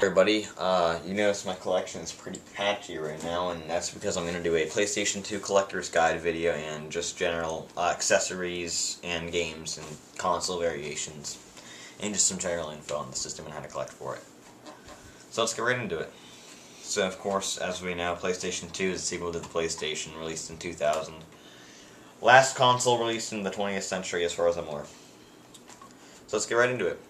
Everybody, you notice my collection is pretty patchy right now, and that's because I'm going to do a PlayStation 2 collector's guide video and just general accessories and games and console variations, and just some general info on the system and how to collect for it. So let's get right into it. So of course, as we know, PlayStation 2 is a sequel to the PlayStation, released in 2000. Last console released in the 20th century as far as I'm aware. So let's get right into it.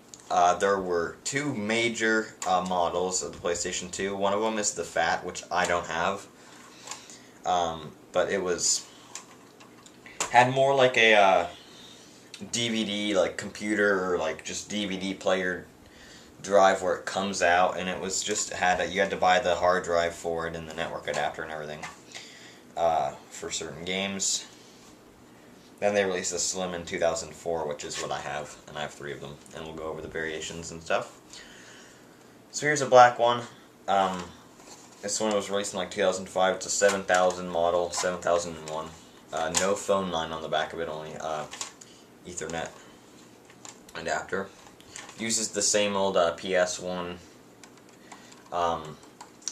There were two major models of the PlayStation 2. One of them is the Fat, which I don't have. But it had more like a DVD, like computer, or like just DVD player drive where it comes out, and it was just you had to buy the hard drive for it and the network adapter and everything for certain games. Then they released the Slim in 2004, which is what I have, and I have 3 of them, and we'll go over the variations and stuff. So here's a black one. This one was released in like 2005. It's a 7000 model, 7001. No phone line on the back of it, only Ethernet adapter. Uses the same old PS1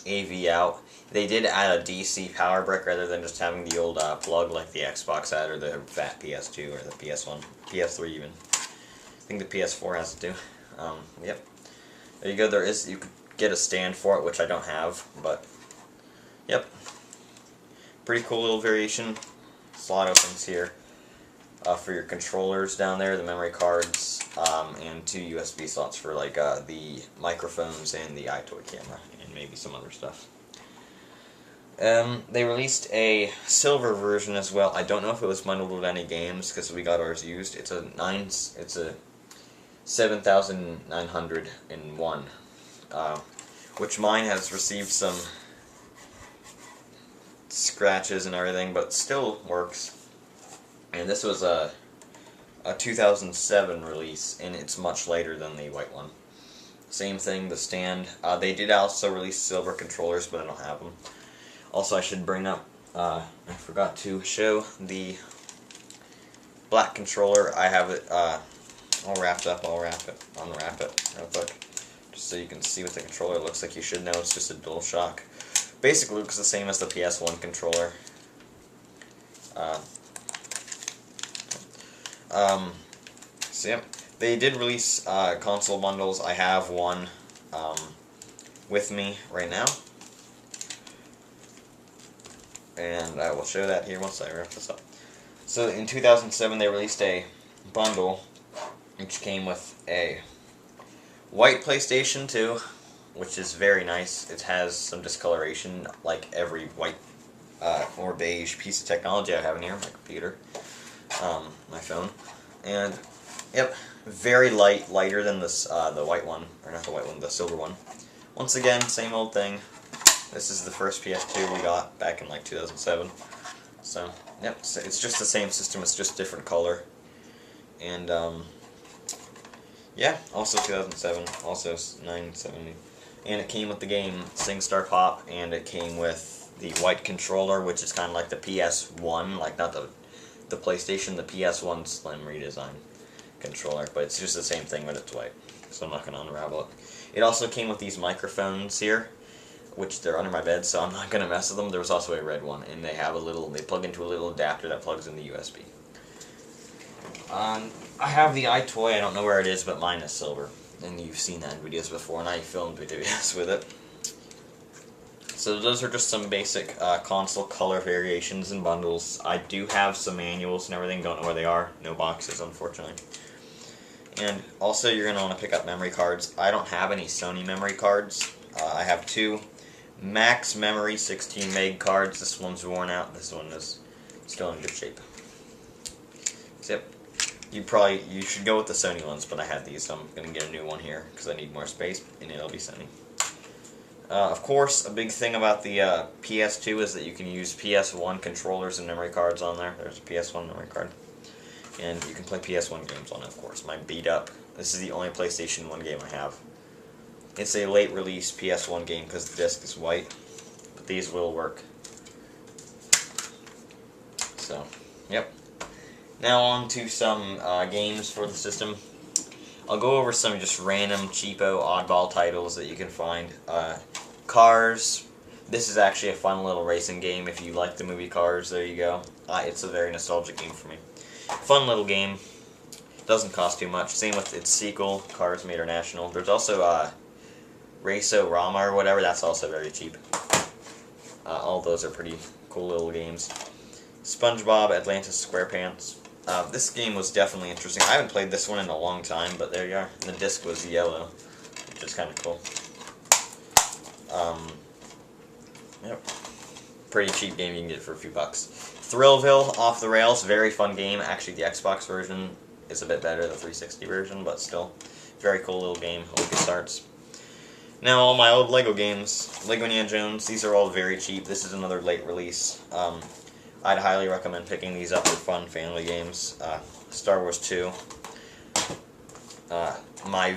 AV out. They did add a DC power brick rather than just having the old plug like the Xbox had, or the Fat PS2, or the PS1, PS3 even. I think the PS4 has it too. Yep. There you go. You could get a stand for it, which I don't have, but yep. Pretty cool little variation. Slot opens here for your controllers down there, the memory cards, and 2 USB slots for like the microphones and the iToy camera, and maybe some other stuff. They released a silver version as well. I don't know if it was bundled with any games because we got ours used. It's a 7901, which mine has received some scratches and everything, but still works. And this was a 2007 release, and it's much later than the white one. Same thing, the stand. They did also release silver controllers, but I don't have them. Also, I should bring up, I forgot to show the black controller. I have it all wrapped up. I'll unwrap it real quick, just so you can see what the controller looks like. You should know it's just a DualShock. Basically looks the same as the PS1 controller. So yeah, they did release console bundles. I have one with me right now, and I will show that here once I wrap this up. So in 2007 they released a bundle which came with a white PlayStation 2, which is very nice. It has some discoloration like every white or beige piece of technology I have in here, my computer, my phone, and yep, very lighter than this the white one, or not the white one, the silver one. Once again, same old thing. This is the first PS2 we got back in like 2007. So, yep, it's just the same system, it's just different color. And, yeah, also 2007, also 970. And it came with the game SingStar Pop, and it came with the white controller, which is kind of like the PS1, like not the PlayStation, the PS1 Slim redesign controller, but it's just the same thing, but it's white. So I'm not going to unravel it. It also came with these microphones here, which they're under my bed, so I'm not going to mess with them. There was also a red one, and they plug into a little adapter that plugs in the USB. I have the iToy, I don't know where it is, but mine is silver. And you've seen that in videos before, and I filmed videos with it. So those are just some basic console color variations and bundles. I do have some manuals and everything, don't know where they are. No boxes, unfortunately. And also you're going to want to pick up memory cards. I don't have any Sony memory cards. I have 2 max memory 16 meg cards. This one's worn out, this one is still in good shape. So yep, you should go with the Sony ones, but I had these, so I'm going to get a new one here because I need more space, and it'll be Sony. Of course, a big thing about the PS2 is that you can use PS1 controllers and memory cards on there. There's a PS1 memory card. And you can play PS1 games on it, of course. Mine beat up. This is the only PlayStation 1 game I have. It's a late release PS1 game because the disc is white, but these will work. So, yep. Now on to some games for the system. I'll go over some just random cheapo oddball titles that you can find. Cars. This is actually a fun little racing game. If you like the movie Cars, there you go. It's a very nostalgic game for me. Fun little game. Doesn't cost too much. Same with its sequel, Cars Made International. There's also Race-O-Rama or whatever. That's also very cheap. All those are pretty cool little games. SpongeBob Atlantis SquarePants. This game was definitely interesting. I haven't played this one in a long time, but there you are. And the disc was yellow, which is kind of cool. Yep. Pretty cheap game, you can get it for a few bucks. Thrillville, Off the Rails, very fun game. Actually, the Xbox version is a bit better, the 360 version, but still, very cool little game. LucasArts. Now, all my old LEGO games, Lego Indiana Jones, these are all very cheap. This is another late release. I'd highly recommend picking these up. They're fun family games. Star Wars 2. One of my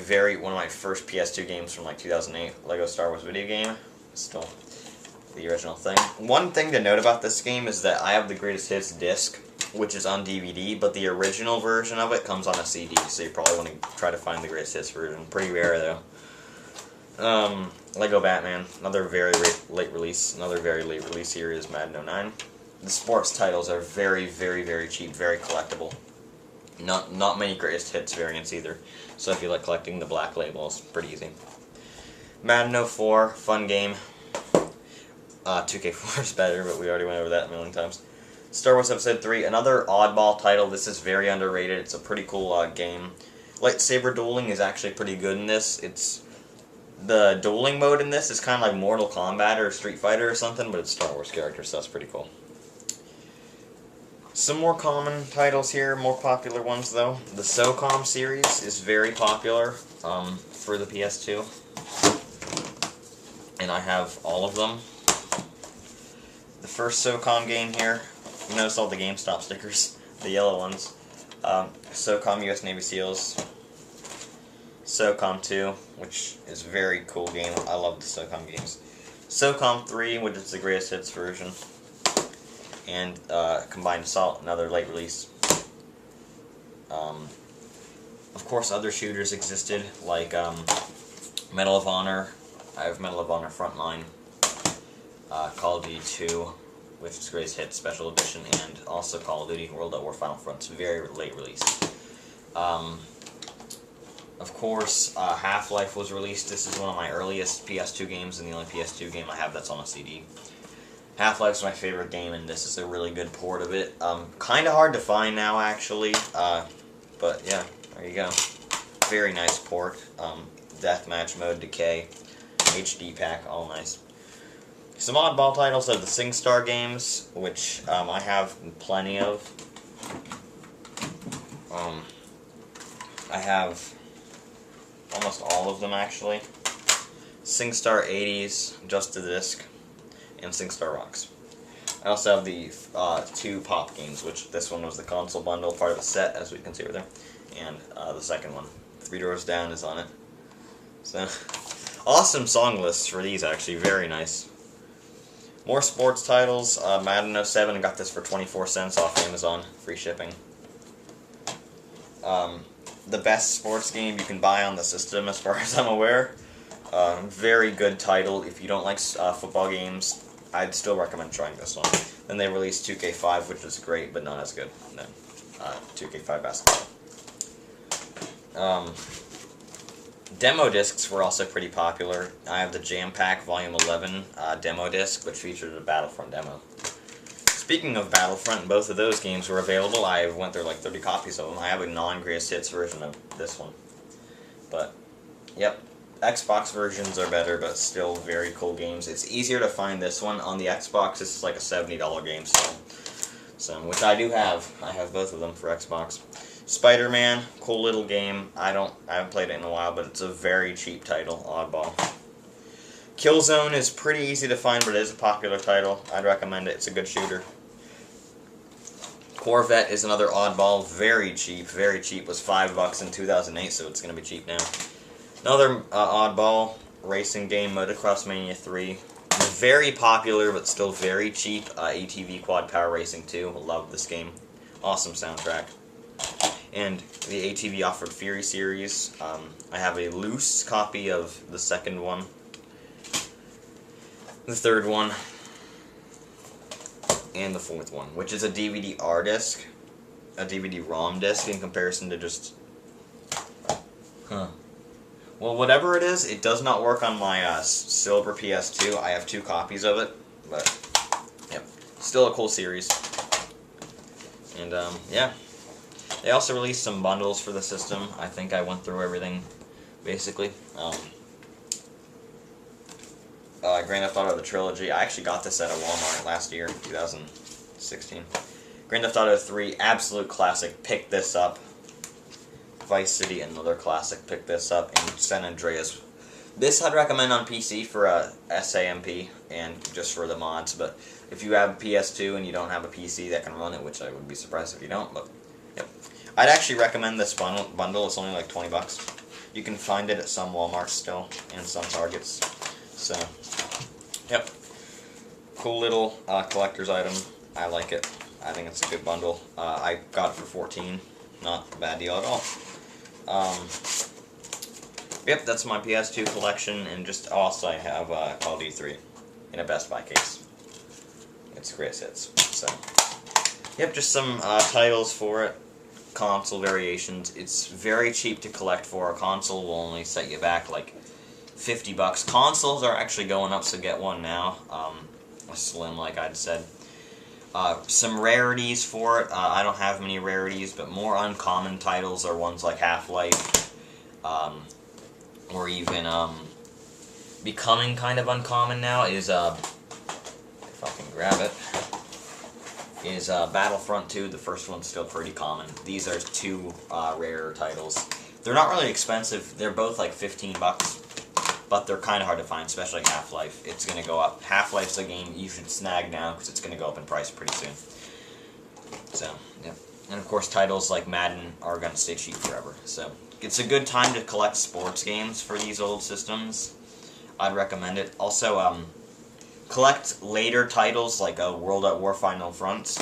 first PS2 games from like 2008, Lego Star Wars video game. Still the original thing. One thing to note about this game is that I have the Greatest Hits disc, which is on DVD, but the original version of it comes on a CD, so you probably want to try to find the Greatest Hits version. Pretty rare, though. Lego Batman, another very late release. Another very late release here is Madden 09. The sports titles are very, very, very cheap, very collectible. Not many Greatest Hits variants either, so if you like collecting the black labels, pretty easy. Madden 04, fun game. 2K4 is better, but we already went over that a million times. Star Wars Episode 3, another oddball title. This is very underrated. It's a pretty cool game. Lightsaber dueling is actually pretty good in this. The dueling mode in this is kind of like Mortal Kombat or Street Fighter or something, but it's Star Wars characters, so that's pretty cool. Some more common titles here, more popular ones though. The SOCOM series is very popular for the PS2, and I have all of them. The first SOCOM game here, you notice all the GameStop stickers, the yellow ones. SOCOM US Navy SEALs. SOCOM 2, which is a very cool game. I love the SOCOM games. SOCOM 3, which is the Greatest Hits version. And Combined Assault, another late release. Of course, other shooters existed, like Medal of Honor. I have Medal of Honor Frontline. Call of Duty 2, which is Greatest Hits Special Edition, and also Call of Duty World at War Final Front's very late release. Of course, Half-Life was released. This is one of my earliest PS2 games, and the only PS2 game I have that's on a CD. Half-Life's my favorite game, and this is a really good port of it. Kind of hard to find now, actually, but yeah, there you go. Very nice port. Deathmatch mode, Decay, HD pack, all nice. Some oddball titles are the SingStar games, which I have plenty of. I have almost all of them, actually. SingStar 80s, Just the Disc, and SingStar Rocks. I also have the two Pop games, which this one was the console bundle, part of the set, as we can see over there, and the second one, Three Doors Down, is on it. So, awesome song lists for these, actually, very nice. More sports titles, Madden 07, got this for 24 cents off Amazon, free shipping. The best sports game you can buy on the system, as far as I'm aware. Very good title. If you don't like football games, I'd still recommend trying this one. Then they released 2K5, which is great, but not as good than 2K5 basketball. Demo discs were also pretty popular. I have the Jam Pack Volume 11 demo disc, which featured a Battlefront demo. Speaking of Battlefront, both of those games were available. I went through like 30 copies of them. I have a non-Greatest Hits version of this one. But, yep. Xbox versions are better, but still very cool games. It's easier to find this one. On the Xbox, this is like a $70 game still. So, which I do have. I have both of them for Xbox. Spider-Man, cool little game. I haven't played it in a while, but it's a very cheap title, oddball. Killzone is pretty easy to find, but it is a popular title. I'd recommend it. It's a good shooter. Corvette is another oddball, very cheap, very cheap. Was $5 in 2008, so it's going to be cheap now. Another oddball racing game, Motocross Mania 3. Very popular, but still very cheap. ATV Quad Power Racing 2. Love this game. Awesome soundtrack. and the ATV Offered Fury series. I have a loose copy of the second one, the third one, and the fourth one, which is a DVD-R disc, a DVD-ROM disc in comparison to just... Well, whatever it is, it does not work on my silver PS2. I have 2 copies of it, but, yep, still a cool series. And, yeah. They also released some bundles for the system. I think I went through everything, basically. Grand Theft Auto the Trilogy. I actually got this at a Walmart last year, 2016. Grand Theft Auto 3, absolute classic. Pick this up. Vice City, another classic. Pick this up. And San Andreas. This I'd recommend on PC for SAMP and just for the mods. But if you have a PS2 and you don't have a PC that can run it, which I would be surprised if you don't, but yep. I'd actually recommend this bundle. It's only like 20 bucks. You can find it at some Walmarts still and some Targets. So, yep. Cool little collector's item. I like it. I think it's a good bundle. I got it for $14. Not a bad deal at all. Yep, that's my PS2 collection, and just also I have Call of Duty 3 in a Best Buy case. It's greatest hits. So, yep, just some titles for it. Console variations. It's very cheap to collect for. A console will only set you back like 50 bucks. Consoles are actually going up, so get one now. A slim, like I'd said. Some rarities for it. I don't have many rarities, but more uncommon titles are ones like Half-Life, or even becoming kind of uncommon now is if I can grab it, is Battlefront 2. The first one's still pretty common. These are 2 rare titles. They're not really expensive. They're both like 15 bucks. But they're kind of hard to find, especially Half-Life. It's going to go up. Half-Life's a game you should snag now, because it's going to go up in price pretty soon. So, yeah. And of course, titles like Madden are going to stay cheap forever. So, it's a good time to collect sports games for these old systems. I'd recommend it. Also, collect later titles like World at War Final Fronts.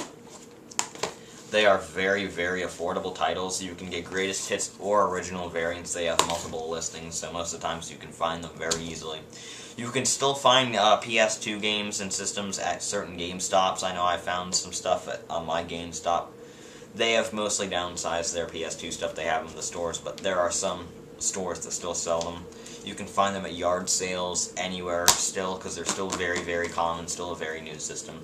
They are very, very affordable titles. You can get greatest hits or original variants. They have multiple listings, so most of the times you can find them very easily. You can still find PS2 games and systems at certain GameStops. I know I found some stuff at my GameStop. They have mostly downsized their PS2 stuff. They have them in the stores, but there are some stores that still sell them. You can find them at yard sales anywhere still, because they're still very, very common, still a very new system.